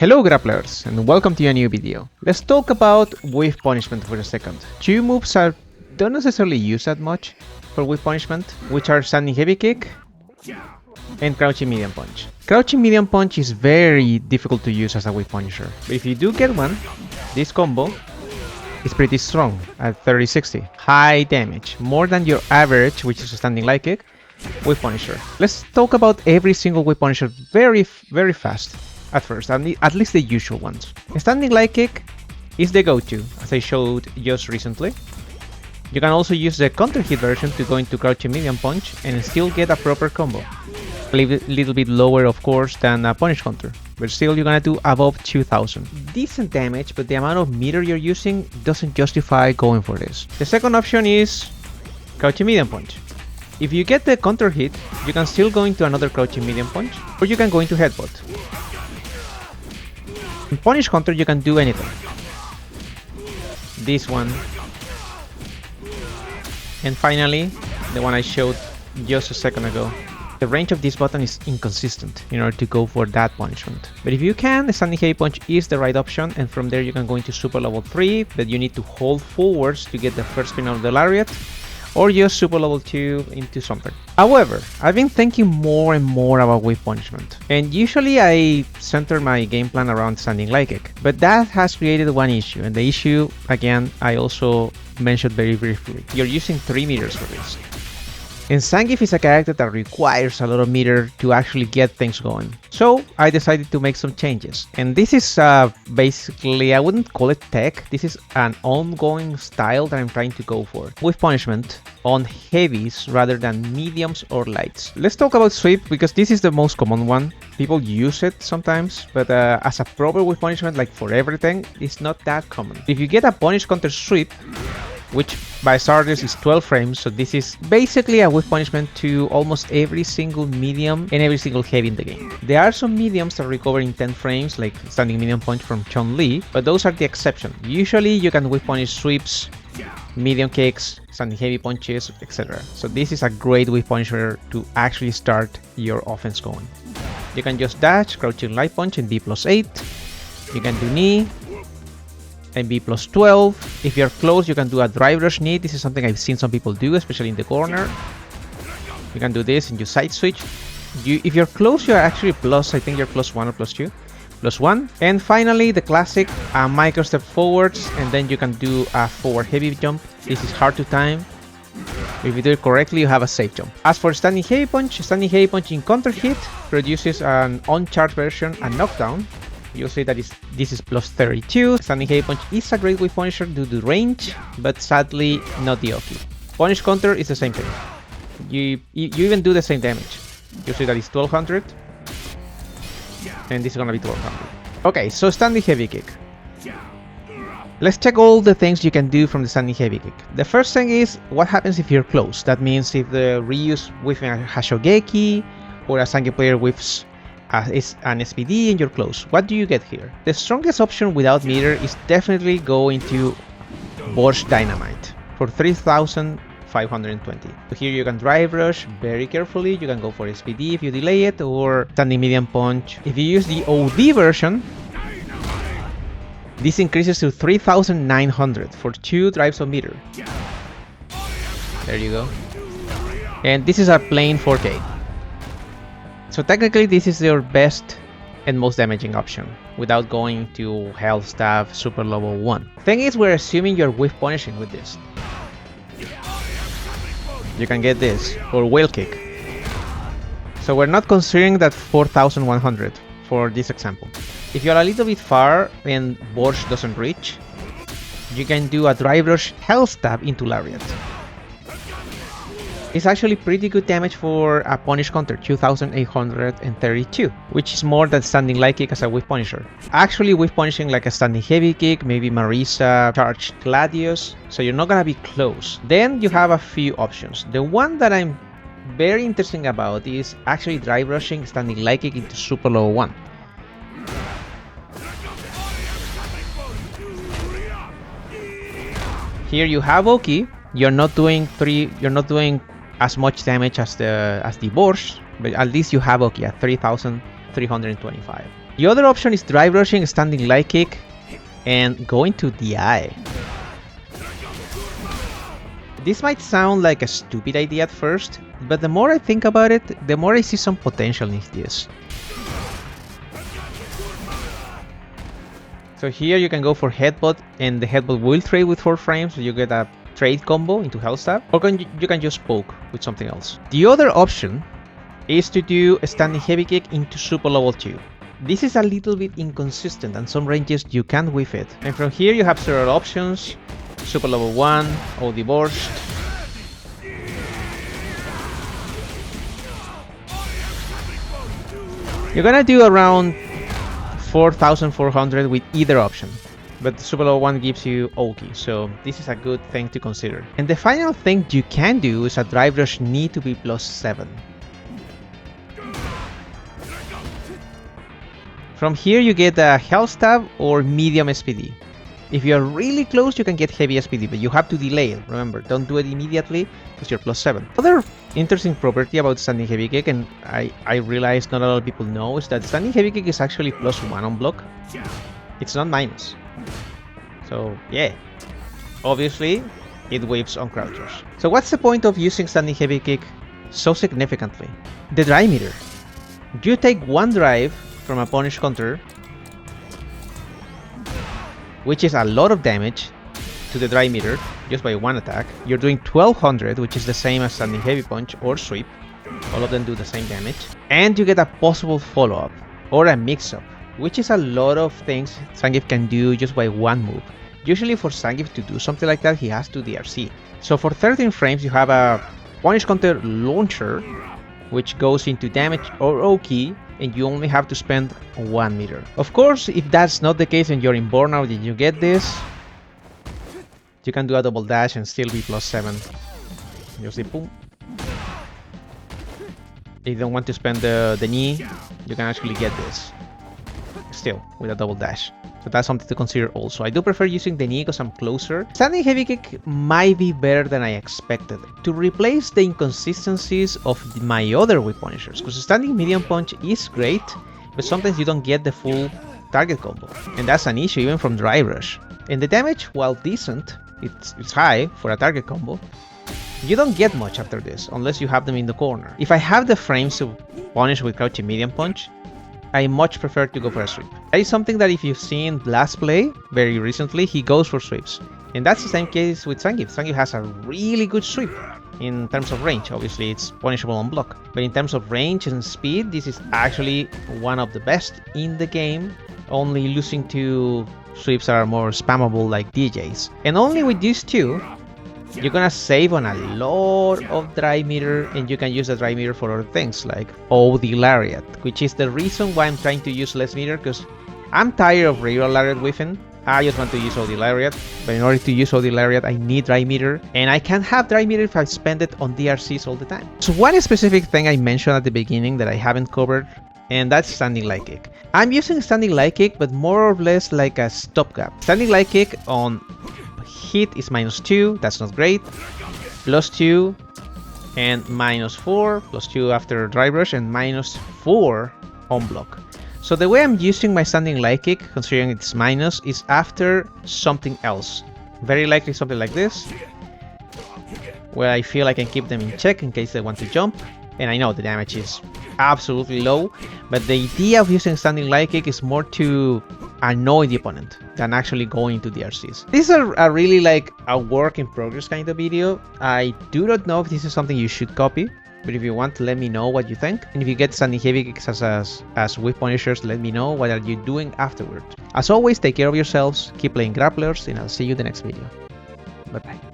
Hello grapplers and welcome to a new video. Let's talk about whiff punishment for a second. Two moves are don't necessarily used that much for whiff punishment, which are standing heavy kick and crouching medium punch. Crouching medium punch is very difficult to use as a whiff punisher, but if you do get one, this combo is pretty strong at 30-60. High damage, more than your average, which is a standing light kick, whiff punisher. Let's talk about every single whiff punisher very fast. At first, at least the usual ones. A standing light kick is the go-to, as I showed just recently. You can also use the counter hit version to go into crouching medium punch and still get a proper combo. A little bit lower, of course, than a punish counter, but still you're gonna do above 2000. Decent damage, but the amount of meter you're using doesn't justify going for this. The second option is crouching medium punch. If you get the counter hit, you can still go into another crouching medium punch, or you can go into headbutt. In punish counter, you can do anything. This one. And finally, the one I showed just a second ago. The range of this button is inconsistent in order to go for that punishment. But if you can, the standing heavy punch is the right option, and from there you can go into super level 3, but you need to hold forwards to get the first spin of the lariat, or just super level 2 into something. However, I've been thinking more and more about whiff punishment, and usually I center my game plan around standing light kick, but that has created one issue, and the issue, again, I also mentioned very briefly. You're using 3 meters for this. And Zangief is a character that requires a lot of meter to actually get things going. So I decided to make some changes. And this is basically, I wouldn't call it tech, this is an ongoing style that I'm trying to go for. With punishment on heavies rather than mediums or lights. Let's talk about sweep because this is the most common one. People use it sometimes, but as a proper with punishment, like for everything, it's not that common. If you get a punish counter sweep, which by starters is 12 frames, so this is basically a whiff punishment to almost every single medium and every single heavy in the game. There are some mediums that recover in 10 frames, like standing medium punch from Chun-Li, but those are the exception. Usually you can whiff punish sweeps, medium kicks, standing heavy punches, etc. So this is a great whiff punisher to actually start your offense going. You can just dash, crouching light punch and B+8. You can do knee and B plus 12. If you're close, you can do a drive rush knee. This is something I've seen some people do, especially in the corner. You can do this and you side switch. If you're close, you're actually plus, I think you're +1 or +2. +1. And finally, the classic micro step forwards, and then you can do a forward heavy jump. This is hard to time. If you do it correctly, you have a safe jump. As for standing heavy punch in counter hit produces an on-charge version, a knockdown. You'll see that this is +32. Standing heavy punch is a great whiff punisher due to range, but sadly not the Oki. Punish counter is the same thing. You even do the same damage. You'll see that it's 1200, and this is gonna be 1200. Okay, so standing heavy kick. Let's check all the things you can do from the standing heavy kick. The first thing is what happens if you're close. That means if the reuse whiffing a Hashogeki or a Zangief player whiffs is an SPD and you're close. What do you get here? The strongest option without meter is definitely go into Borscht Dynamite for 3520. So here you can drive rush very carefully. You can go for SPD if you delay it, or standing medium punch. If you use the OD version, this increases to 3900 for 2 drives of meter. There you go. And this is a plain 4K. So technically this is your best and most damaging option without going to health staff super level 1. Thing is, we're assuming you're whiff punishing with this. You can get this or whale kick. So we're not considering that 4100 for this example. If you're a little bit far and Borscht doesn't reach, you can do a drive rush health stab into lariat. It's actually pretty good damage for a punish counter, 2832, which is more than standing light kick as a whiff punisher. Actually whiff punishing like a standing heavy kick, maybe Marisa, charged Gladius, so you're not gonna be close. Then you have a few options. The one that I'm very interested about is actually drive rushing standing light kick into super level 1. Here you have Oki. You're not doing as much damage as the Borscht, but at least you have Oki at 3325. The other option is drive rushing, standing light kick, and going to the eye. This might sound like a stupid idea at first, but the more I think about it, the more I see some potential in this. So here you can go for headbutt, and the headbutt will trade with 4 frames, so you get a trade combo into Hellstab, or you can just poke with something else. The other option is to do a standing heavy kick into super level 2. This is a little bit inconsistent, and some ranges you can't whiff it. And from here you have several options. Super level 1, or divorced. You're gonna do around 4,400 with either option, but the super level 1 gives you Oki, so this is a good thing to consider. And the final thing you can do is a drive rush need to be +7. From here you get a Hellstab or medium SPD. If you are really close, you can get heavy SPD, but you have to delay it. Remember, don't do it immediately because you're +7. Other interesting property about standing heavy kick, and I realize not a lot of people know, is that standing heavy kick is actually +1 on block. It's not minus. So yeah, obviously it whiffs on crouchers. So what's the point of using standing heavy kick so significantly? The drive meter. You take 1 drive from a punish counter, which is a lot of damage to the dry meter just by 1 attack. You're doing 1200, which is the same as standing heavy punch or sweep. All of them do the same damage. And you get a possible follow-up or a mix-up, which is a lot of things Zangief can do just by 1 move. Usually for Zangief to do something like that, he has to DRC. So for 13 frames, you have a punish counter launcher, which goes into damage or Oki, and you only have to spend 1 meter. Of course, if that's not the case and you're in burnout and you get this, you can do a double dash and still be +7. You see, boom. If you don't want to spend the knee, you can actually get this still with a double dash. So that's something to consider also. I do prefer using the knee because I'm closer. Standing heavy kick might be better than I expected to replace the inconsistencies of my other whip punishers, because standing medium punch is great, but sometimes you don't get the full target combo, and that's an issue even from drive rush. And the damage, while decent, it's high for a target combo, you don't get much after this unless you have them in the corner. If I have the frames to punish with crouching medium punch, I much prefer to go for a sweep. That is something that if you've seen Blast play very recently, he goes for sweeps. And that's the same case with Zangief. Zangief has a really good sweep in terms of range. Obviously, it's punishable on block. But in terms of range and speed, this is actually one of the best in the game, only losing to sweeps that are more spammable like DJs. And only with these two, you're gonna save on a lot of dry meter, and you can use the dry meter for other things like OD Lariat, which is the reason why I'm trying to use less meter, because I'm tired of regular Lariat whiffing. I just want to use OD Lariat, but in order to use OD Lariat, I need dry meter, and I can't have dry meter if I spend it on DRCs all the time. So one specific thing I mentioned at the beginning that I haven't covered, and that's standing light kick. I'm using standing light kick, but more or less like a stopgap. Standing light kick on hit is -2, that's not great, +2, and -4, +2 after drive rush, and -4 on block. So the way I'm using my standing light kick, considering it's minus, is after something else. Very likely something like this, where I feel I can keep them in check in case they want to jump. And I know the damage is absolutely low, but the idea of using standing light kick is more to annoy the opponent than actually going into DRCs. This is a really like a work in progress kind of video. I do not know if this is something you should copy, but if you want, let me know what you think. And if you get standing heavy kicks as whip punishers, let me know what are you doing afterwards. As always, take care of yourselves, keep playing grapplers, and I'll see you in the next video. Bye bye.